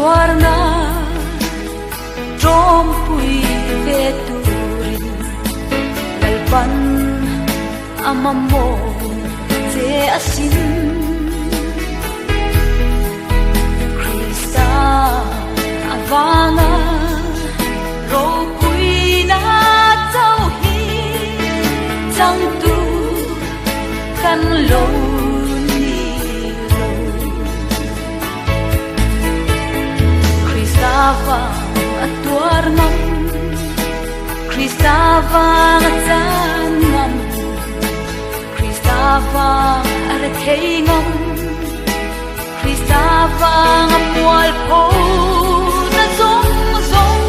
tuar na trom pui ve turin lalpan amamo te asin Krista avanga ro pui na tau hi tang tu kan lo ni lo Krista avanga tuar ngam Krista avanga ngam Krista avanga thei ngam Krista avanga mual po na zong zong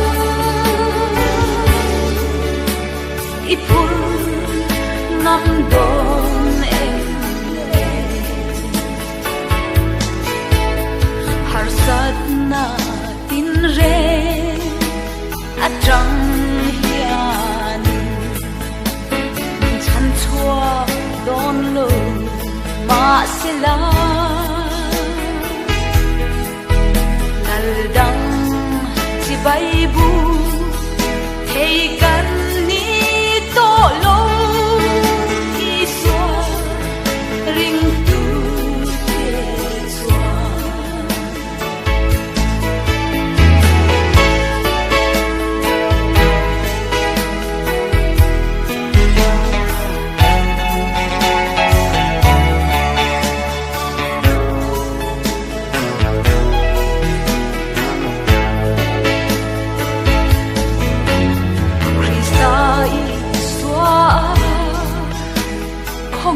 ipur ngam don em har sat na tin re atrang hian chan chua don lo ma sela lal dang chi bai bu thei kan ni to lo ki so ring tu te so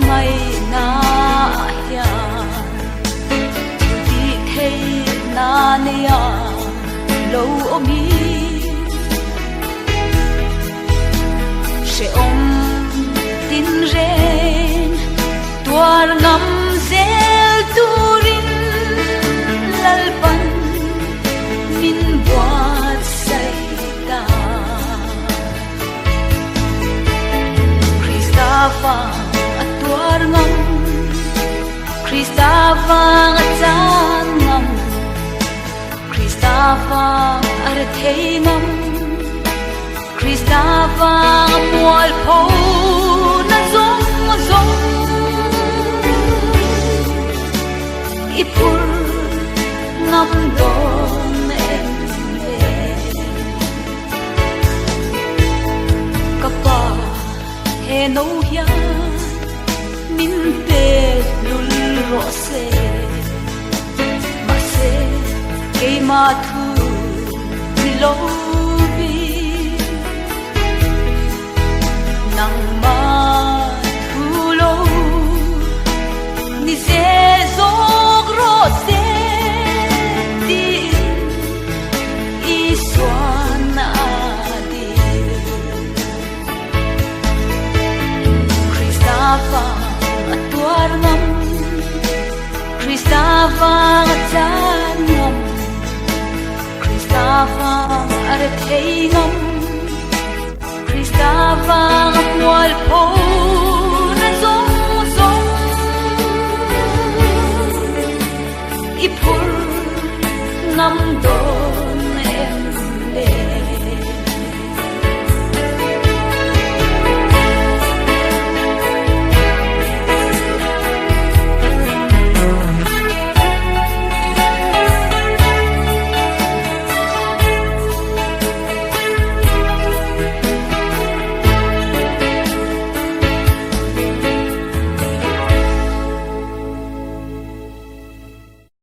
ngày na hian đi thấy na nia lâu omi sẽ tin ren tuar ngam zel turin lalpan min buat saita Krista tuar ngam Krista avanga tan ngam Krista avanga thei ngam Krista avanga mual po na zong zong ipur ngam don em kapa he no hian min te lul ro se ma se ke ma thu lo bi nang ma thu lo ni se zog ro se di i swan na di Krista tuar ngam Krista avanga tan ngam Krista avanga thei ngam Krista avanga mual po